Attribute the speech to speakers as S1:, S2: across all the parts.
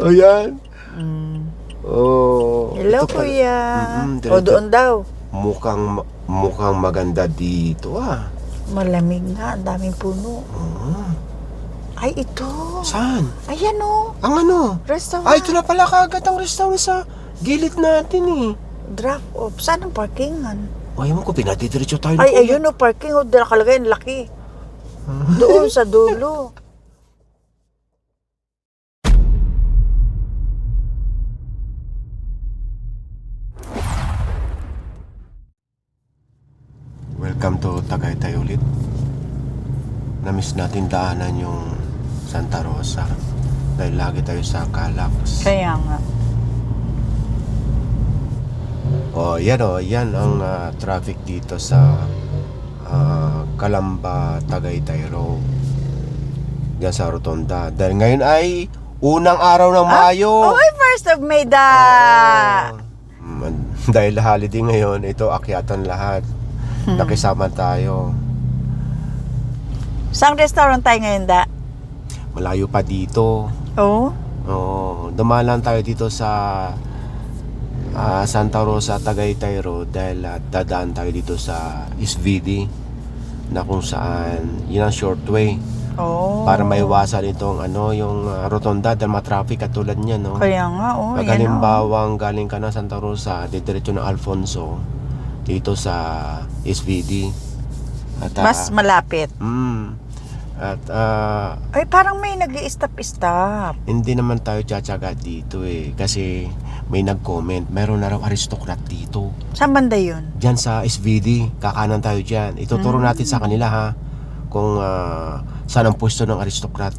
S1: O yan.
S2: Mm.
S1: Oh.
S2: Hello,
S1: ito pala.
S2: kuya.
S1: Diretso.
S2: O, doon daw.
S1: Mukhang maganda dito
S2: Malamig nga, ang daming puno.
S1: Oh.
S2: Ay, ito.
S1: Saan?
S2: Ayan o.
S1: Ang ano?
S2: Restaurant.
S1: Ay, ito na pala kagad ang restaurant sa gilid natin
S2: Drop off. Saan ang parkingan?
S1: Ay mo ko, pinadidiretso tayo.
S2: Ay, ayun o, parking o. Nakalagay, ang laki. Doon sa dulo.
S1: Welcome to Tagaytay ulit. Namiss natin daanan yung Santa Rosa dahil lagi tayo sa Calax.
S2: Kaya nga.
S1: Yan ang traffic dito sa Calamba Tagaytay Road. Yan sa Rotonda. Dahil ngayon ay unang araw ng Mayo.
S2: Ay, 1st of May da.
S1: Dahil holiday ngayon, ito akyatan lahat. Nakisama tayo.
S2: Saan restaurant tayo ngayon, da?
S1: Malayo pa dito.
S2: Oo.
S1: Dumalan tayo dito sa Santa Rosa Tagaytay Road dahil dadaan tayo dito sa SVD na kung saan yun ang short way para maiwasan itong yung rotonda dahil matraffic katulad niya, no?
S2: Kaya nga,
S1: Pag halimbawang galing ka na Santa Rosa, didiretso ng Alfonso dito sa SVD at
S2: mas malapit. Ay, parang may nag-i-stop.
S1: Hindi naman tayo tsatsaga dito kasi may nag-comment, meron na raw aristocrat dito.
S2: Saan banda yun?
S1: Diyan sa SVD, kakanan tayo dyan. Ituturo natin sa kanila kung saan ang pwesto ng aristocrat.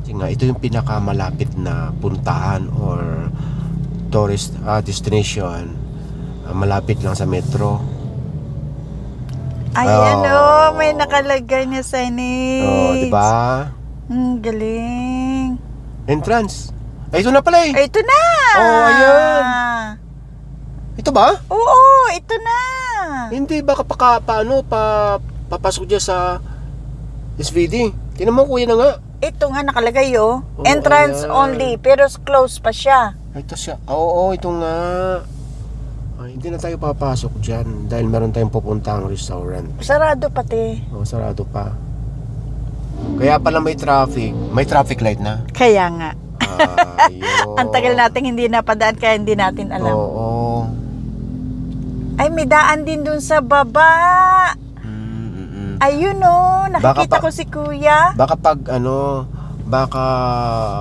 S1: Kasi nga, ito yung pinakamalapit na puntahan or tourist destination. Malapit lang sa metro.
S2: Ayan may nakalagay na signage.
S1: Diba?
S2: Galing.
S1: Entrance. Ay, ito na pala
S2: Ay, ito na.
S1: Ayan. Ito ba?
S2: Oo, ito na.
S1: Hindi, baka papasok dyan sa SVD. Tingnan mo, kuya na nga.
S2: Ito nga nakalagay entrance
S1: ayan.
S2: only, pero close pa siya.
S1: Ito siya. Oo, ito nga. Ay, hindi na tayo papasok dyan dahil meron tayong pupuntahang restaurant.
S2: Sarado pati.
S1: Sarado pa. Kaya pala may traffic. May traffic light na.
S2: Kaya nga.
S1: Ayun.
S2: Ang tagal natin hindi napadaan kaya hindi natin alam.
S1: Oo.
S2: Ay, may daan din dun sa baba. Ayun nakikita ko si kuya.
S1: Baka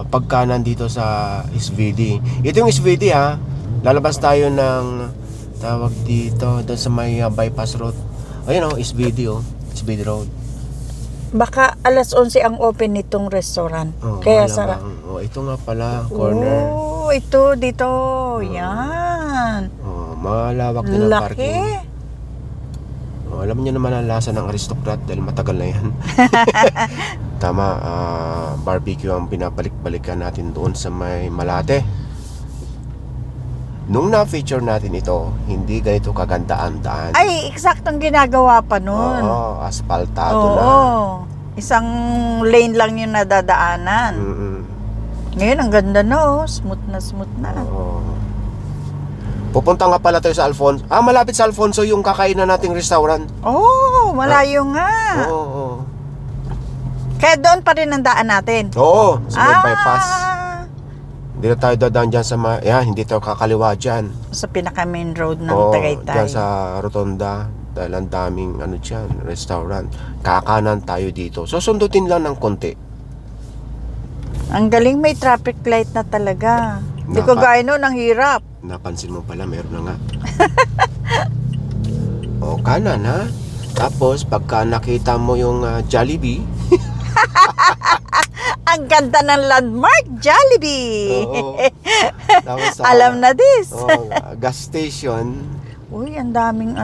S1: pagka nandito sa SVD. Ito yung SVD lalabas tayo ng tawag dito doon sa may bypass road. Ayun SVD SVD road.
S2: Baka alas 11 ang open nitong restaurant. Kaya sarap.
S1: Ito nga pala corner.
S2: Ito dito. Yan.
S1: Malawak din ang
S2: Laki.
S1: parking. Alam niyo naman ang lasa ng aristocrat dahil matagal na yan. Tama, barbecue ang pinabalik-balikan natin doon sa may Malate. Nung na-feature natin ito, hindi ganito kaganda ang daan.
S2: Ay, eksaktong ginagawa pa nun.
S1: Aspaltado na.
S2: Isang lane lang yung nadadaanan. Ngayon, ang ganda na smooth na.
S1: Pupunta nga pala tayo sa Alfonso. Malapit sa Alfonso yung kakainan nating restaurant.
S2: Malayo nga. Kaya doon pa rin ang daan natin.
S1: Sa may bypass. Hindi na tayo dadaan dyan sa hindi tayo kakaliwa dyan.
S2: Sa pinaka-main road ng Tagaytay.
S1: Dyan sa Rotonda. Dahil ang daming dyan, restaurant. Kakanan tayo dito. So, sundutin lang ng konti.
S2: Ang galing, may traffic light na talaga. Hindi ko gaya nun, ang hirap.
S1: Napansin mo pala, meron na nga. Kanan Tapos, pagka nakita mo yung Jollibee.
S2: Ang ganda ng landmark, Jollibee. Alam na this.
S1: Gas station.
S2: Uy, ang daming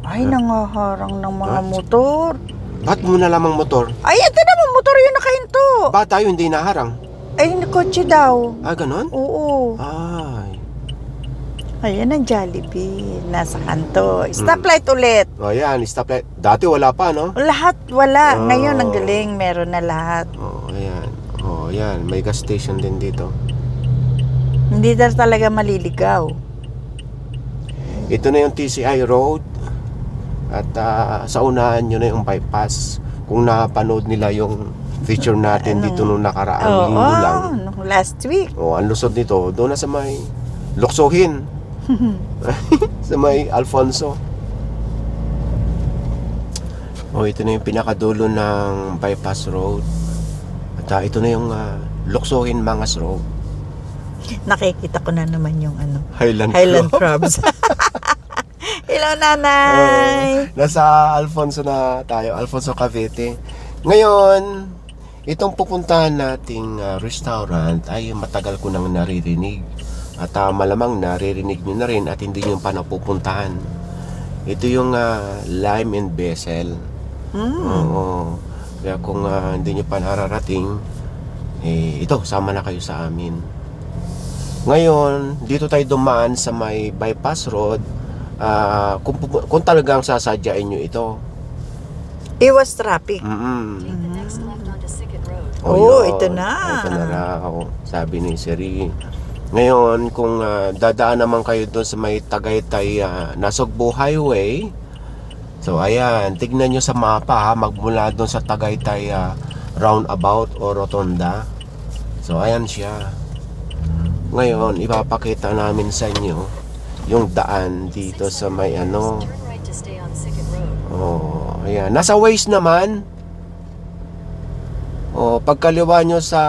S2: Ay, nangaharang ng mga motor.
S1: Ba't mo na lamang motor?
S2: Ay, ito naman, motor yung nakahinto.
S1: Ba't tayo hindi naharang?
S2: Ay, kotse daw.
S1: Ganon?
S2: Oo.
S1: Ay.
S2: Ayan ang Jollibee. Nasa kanto. Stoplight ulit.
S1: Ayan, stoplight. Dati wala pa, no?
S2: Lahat wala. Ngayon, ang galing. Meron na lahat.
S1: Ayan. yan, may gas station din dito.
S2: Hindi na talaga maliligaw.
S1: Ito na yung TCI Road. At sa unahan nyo na yung bypass. Kung napanood nila yung feature natin dito nung nakaraang linggo lang.
S2: nung last week.
S1: Ang lusod nito, doon na sa may Luksuhin. Sa may Alfonso. Ito na yung pinakadulo ng bypass road. At ito na yung Luksuhin Mangas Road.
S2: Nakikita ko na naman yung
S1: Highland
S2: crabs. Hello, nanay!
S1: Nasa Alfonso na tayo, Alfonso Cavite. Ngayon, itong pupuntahan nating restaurant ay matagal ko nang naririnig. At malamang naririnig nyo na rin at hindi nyo pa napupuntahan. Ito yung Lime and Basil. Oo. Kaya kung hindi nyo pa nararating, ito, sama na kayo sa amin. Ngayon, dito tayo dumaan sa may bypass road. Kung talagang sasadyain nyo ito.
S2: Iwas traffic. Ito na.
S1: Ito na raw, sabi ni Siri. Ngayon, kung dadaan naman kayo doon sa may Tagaytay Nasugbu Highway, so ayan, tignan nyo sa mapa magmula doon sa Tagaytay roundabout o rotonda. So ayan siya. Ngayon, ipapakita namin sa inyo yung daan dito sa may ayan. Nasa Waze naman. Pagkaliwa nyo sa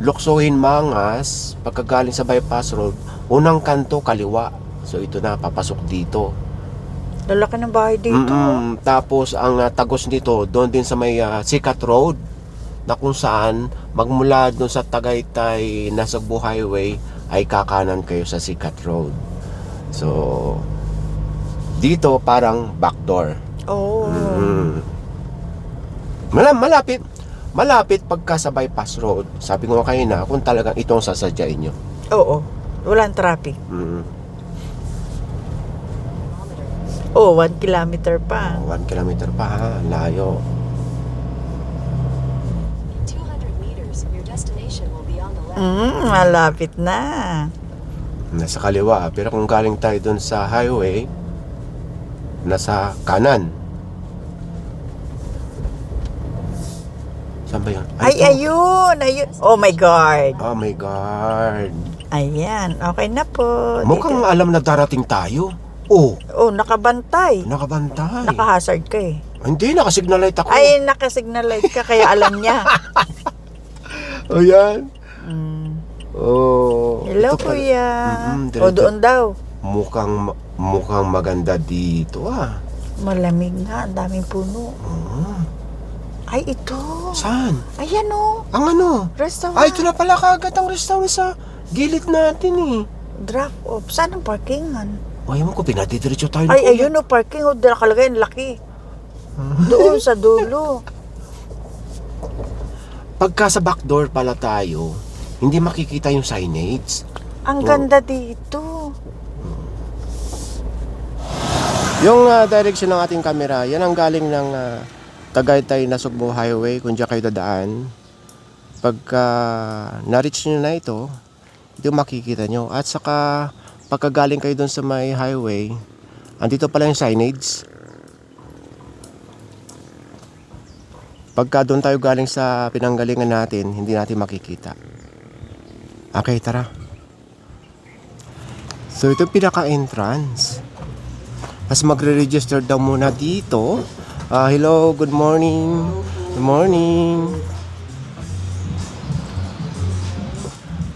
S1: Luksuhin Mangas, pagkagaling sa bypass road, unang kanto kaliwa. So ito na, papasok dito.
S2: Lalaki ng bahay dito.
S1: Tapos ang tagos nito, doon din sa may Sikat Road, na kung saan magmula doon sa Tagaytay Nasugbu Highway ay kakanan kayo sa Sikat Road. So dito parang backdoor. Malapit pagka sa bypass road. Sabi ko kayo na kung talagang itong sasadyain nyo.
S2: Oo. Walang traffic. 1 kilometer pa.
S1: 1 kilometer pa ha. Layo.
S3: 200 meters, your destination will be on the left.
S2: Malapit na.
S1: Nasa kaliwa. Pero kung galing tayo dun sa highway, nasa kanan. Saan ba yun?
S2: Ayun. Oh my God.
S1: Oh my God.
S2: Ayan. Okay na po.
S1: Mukhang alam na darating tayo.
S2: Nakabantay.
S1: Nakabantay.
S2: Naka-hazard ka eh.
S1: Hindi, nakasignal light ako.
S2: Ay, naka-signal light ka kaya alam niya.
S1: Ayan.
S2: Hello,
S1: ito pala.
S2: kuya.
S1: Diretso.
S2: Doon daw.
S1: Mukhang maganda dito
S2: Malamig nga. Ang daming puno. Ay, ito.
S1: Saan?
S2: Ayan
S1: Ang
S2: restaurant.
S1: ito na pala kagad ang restaurant sa gilid natin
S2: Drop off. Saan ang parkingan?
S1: Ayaw mo ko, pinadidiretso tayo.
S2: Ay, ayun parking. Nakalagay ang laki. Doon sa dulo.
S1: Pagka sa backdoor pala tayo, hindi makikita yung signage.
S2: Ang ganda dito.
S1: Yung direction ng ating camera, yan ang galing ng Tagaytay Nasugbu Highway, kung diyan kayo dadaan. Pagka na-reach nyo na ito makikita nyo. At saka pagkagaling kayo dun sa may highway, andito pala yung signage. Pagka doon tayo galing sa pinanggalingan natin, hindi natin makikita. Okay, tara. So ito pinaka-entrance. Tapos magre-register daw muna dito. Hello, good morning. Good morning.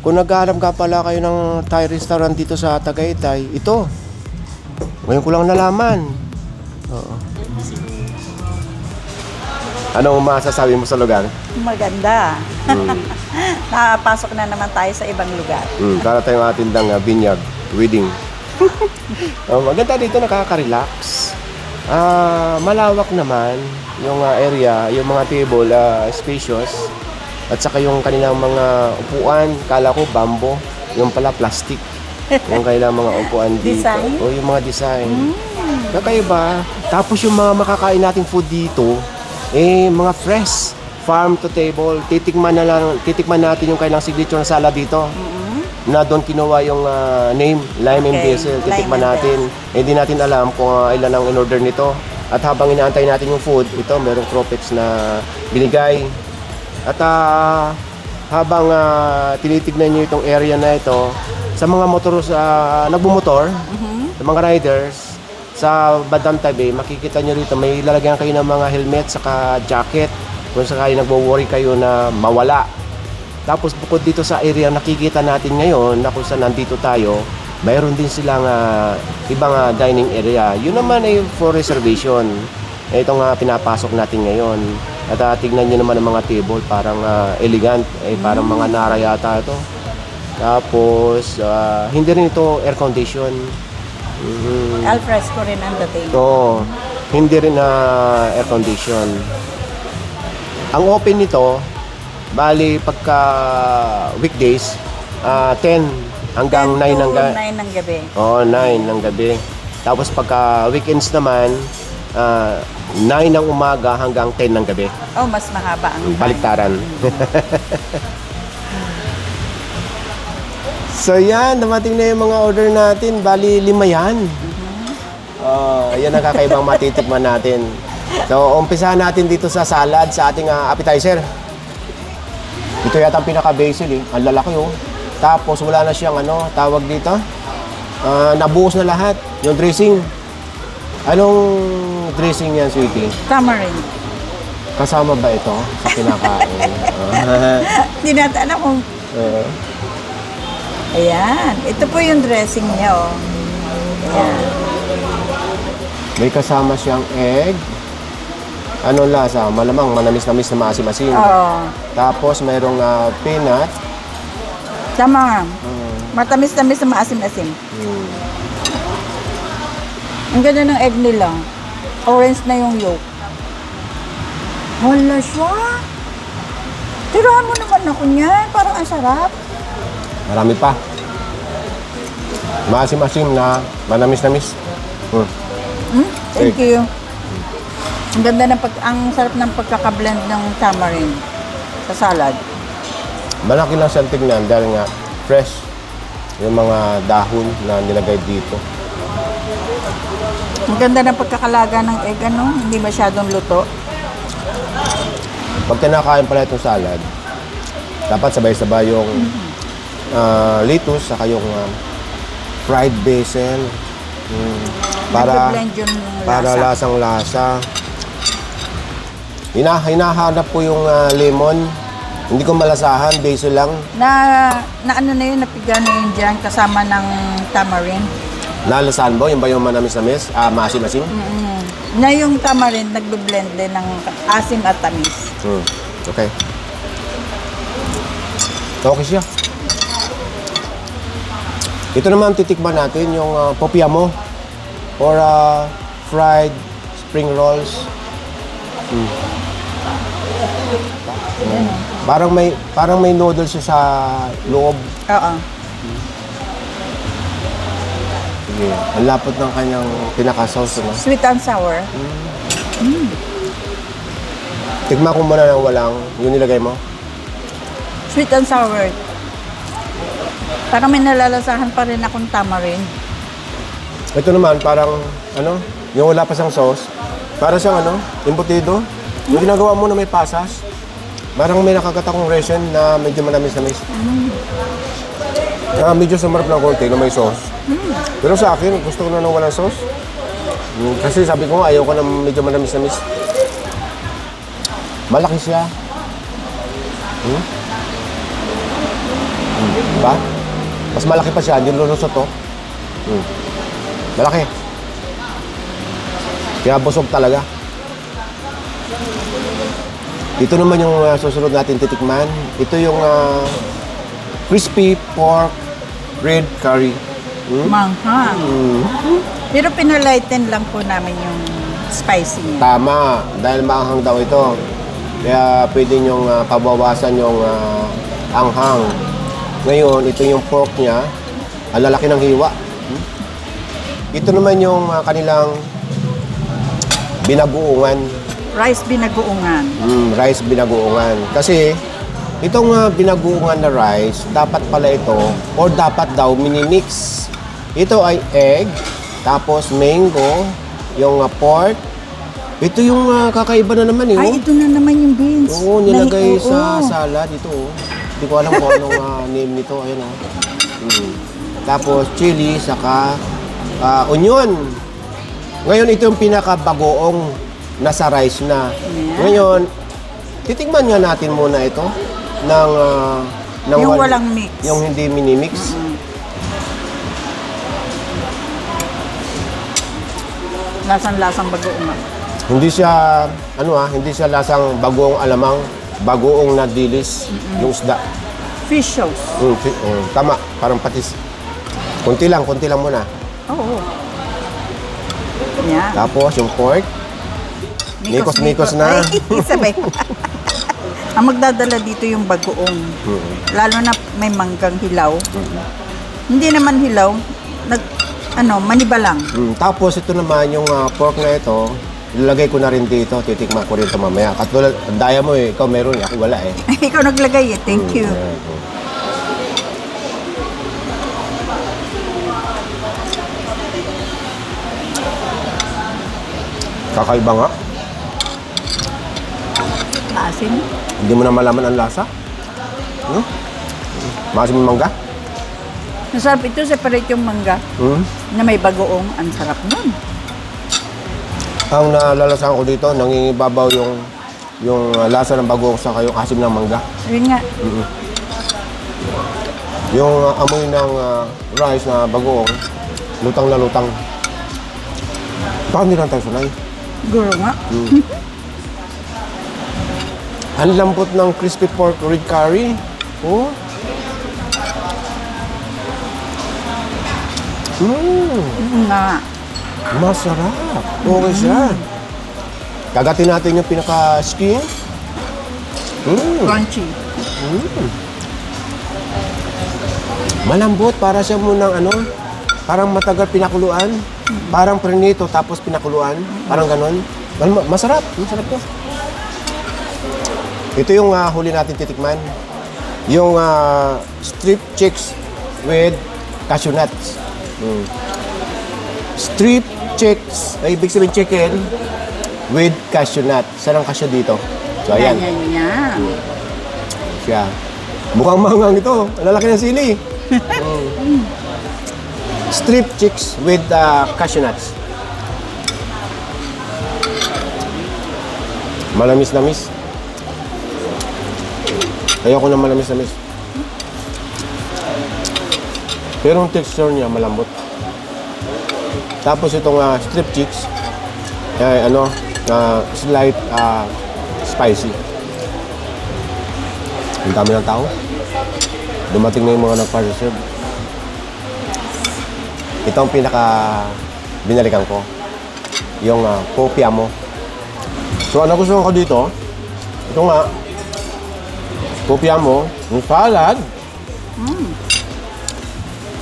S1: Kung naghahanap ka pala kayo ng Thai restaurant dito sa Tagaytay, ito. Ngayon ko lang nalaman. Oo. Anong masasabi mo sa lugar?
S2: Maganda. Nakapasok na naman tayo sa ibang lugar.
S1: Para tayong atindang binyag, wedding. Maganda dito, nakaka-relax. Malawak naman yung area, yung mga table, spacious. At saka yung kanilang mga upuan, kala ko bamboo, yung pala plastic. Yung kanilang mga upuan dito.
S2: Design?
S1: O yung mga design. Kakaiba. Tapos yung mga makakain nating food dito, mga farm to table. Titikman natin yung kailang signature na salad dito. Na doon kinuha yung name, lime and
S2: Okay,
S1: basil.
S2: lime
S1: Titikman
S2: and
S1: natin. Hindi natin alam kung ilan ang in-order nito. At habang inaantay natin yung food, ito merong crumpets na binigay. At habang tinitignan nyo itong area na ito, sa mga nagbumotor, sa mga riders, sa bandang tabi, makikita nyo rito, may lalagyan kayo ng mga helmet saka jacket kung sakali nagwo-worry kayo na mawala. Tapos bukod dito sa area nakikita natin ngayon na kung saan nandito tayo, mayroon din silang ibang dining area. Yun naman ay for reservation. Ito nga pinapasok natin ngayon. At tignan nyo naman ang mga table, parang elegant, parang mga nara yata ito. Tapos hindi rin ito air condition.
S2: Al fresco rin ang dating.
S1: So, hindi rin na air condition. Ang open nito, bali pagka weekdays, 10 hanggang 9 ng gabi.
S2: 9 ng gabi.
S1: Oo, 9 ng gabi. Tapos pagka weekends naman, 9 ng umaga hanggang 10 ng gabi.
S2: Oh, mas mahaba ang
S1: Baliktaran. So yan, dumating na yung mga order natin. Bali, 5 yan. Yan ang kakaibang matitikman natin. So, umpisahan natin dito sa salad, sa ating appetizer. Ito yata ang pinaka-basil eh. Ang lalaki oh. Tapos wala na siyang tawag dito. Nabuhos na lahat. Yung dressing. Anong dressing yan, sweetie?
S2: Tamarind.
S1: Kasama ba ito sa kinakain?
S2: Hindi natin alam kung... Ayan. Ito po yung dressing niya, oh. Ayan.
S1: May kasama siyang egg. Ano lasa? Malamang manamis-namis na maasim-asim.
S2: Oo.
S1: Tapos mayroong peanut.
S2: Tama. Matamis-tamis na maasim-asim. Ang ganda ng egg nila. Orange na yung yolk. Wala siya. Tirahan mo naman ako niyan. Parang ang sarap.
S1: Marami pa. Maasim-asim na manamis-namis.
S2: Thank you. Ang ganda ng ang sarap ng pagkakablend ng tamarind sa salad.
S1: Malaki lang siyang tignan dahil nga fresh yung mga dahon na nilagay dito.
S2: Ang ganda ng pagkakalaga ng egg, hindi masyadong luto.
S1: Pag kinakain pala itong salad, dapat sabay-sabay yung lettuce saka yung fried basil. Para
S2: Nag-blend yung
S1: para
S2: lasa.
S1: lasang-lasa. Hinahanap ko yung lemon. Hindi ko malasahan, basil lang.
S2: Na ano na yun, napiga na yun dyan kasama ng tamarind.
S1: Nalasahan mo? Yung ba yung manamis-namis? Maasim-asim?
S2: Na yung tamarind, nagbe-blend din ng asim at tamis.
S1: Okay. Okay siya. Ito naman titikman natin yung popiamo or fried spring rolls. Parang may noodles siya sa loob.
S2: Oo.
S1: Sige. Ang lapot ng kanyang pinaka-sauce, no?
S2: Sweet and sour.
S1: Tikman ko muna ng walang yung nilagay mo.
S2: Sweet and sour. Parang may nalalasahan pa rin akong tamarind.
S1: Ito naman parang yung wala pa siyang sauce. Para siyang embutido. Yung ginagawa mo na may pasas. Parang may nakakata kong resin na medyo manamis-namis. Medyo sumarap ng konti na may sauce. Pero sa akin, gusto ko na ng walang sauce. Kasi sabi ko, ayaw ko na medyo manamis-namis. Malaki siya. Diba? Mas malaki pa siya, hindi lulusot to. Malaki. Kaya busog talaga. Ito naman yung susunod natin titikman. Ito yung crispy pork red curry.
S2: Manghang. Pero pinalighten lang po namin yung spicy niya.
S1: Tama, dahil maanghang daw ito. Kaya pwede nyong pabawasan yung anghang. Ngayon, ito yung pork niya. Ang lalaki ng hiwa. Ito naman yung kanilang binagoongan.
S2: Rice binagoongan.
S1: Rice binagoongan. Kasi itong binagoongan na rice, dapat pala ito, or dapat daw minimix. Ito ay egg, tapos mango, yung pork. Ito yung kakaiba na naman eh.
S2: Ay, ito na naman yung beans.
S1: Oo, nilagay
S2: Oo.
S1: sa salad ito. Oh. Hindi ko alam kung anong name nito. Ayun oh. Tapos chili, saka onion. Ngayon ito yung pinakabagoong nasa rice na.
S2: Yeah.
S1: Ngayon, titikman nga natin muna ito ng
S2: Yung walang mix.
S1: Yung hindi mini-mix.
S2: Lasang-lasang bagoongan.
S1: Hindi siya hindi siya lasang bagoong alamang, bagoong na dilis yung isda.
S2: Fish sauce.
S1: Tama, parang patis. Kunti lang muna.
S2: Oo. Yan.
S1: Tapos yung pork, mikos na.
S2: Ay, sabay. Ang magdadala dito yung bagoong. Lalo na may manggang hilaw. Hindi naman hilaw. Maniba lang.
S1: Tapos ito naman yung pork na ito, ilalagay ko na rin dito, titikman ko rin ito mamaya. Katulad, daya mo eh, ikaw meron, ako wala eh.
S2: Ikaw naglagay eh. Thank you.
S1: Ayan. Kakaiba nga.
S2: Maasim.
S1: Hindi mo na malaman ang lasa. No? Maasim yung mangga.
S2: Masarap ito, separate yung mangga na may bagoong. Ang sarap nun.
S1: Ang nalalasahan ko dito, nangingibabaw yung lasa ng bagoong sa yung asim ng mangga.
S2: Yun nga.
S1: Yung amoy ng rice na bagoong, lutang na lutang. Baka hindi lang tayo sanay.
S2: Guro nga.
S1: Ang lambot ng crispy pork red curry. Oh.
S2: Nga.
S1: Masarap. Okay siya. Kagatin natin yung pinaka-skin.
S2: Crunchy.
S1: Malambot. Para siya munang parang matagal pinakuluan. Parang prinito tapos pinakuluan. Parang ganon. Masarap. Masarap to. Ito yung huli natin titikman. Yung strip chicks with cashew nuts. Strip chicks, ay ibig sabihin chicken with cashew nut. Saan ang cashew dito? So ayan,
S2: Yan.
S1: siya. Mukhang mangang ito. Ang lalaki ng sili. Strip chicks with cashew nuts. Malamis-lamis. Ayoko na malamis-lamis. Pero yung texture niya malambot. Tapos itong strip chicks, slight spicy. Ang dami ng tao. Dumating na yung mga nagpa-reserve. Ito ang pinaka binalikan ko. Yung popia mo. So ano gusto ko dito? Ito nga. Popia mo, yung salad.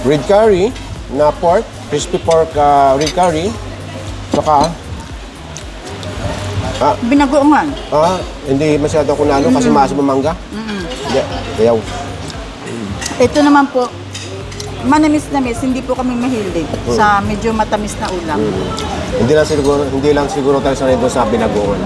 S1: Red curry na pork, crispy pork red curry. Saka
S2: Binagoongan.
S1: hindi masyado ako nalo kasi maasim ang mangga. Hindi, ayaw.
S2: Ito naman po, manamis-namis, hindi po kami mahilig sa medyo matamis na ulam.
S1: Hindi lang siguro tayo sanay doon sa binagoongan.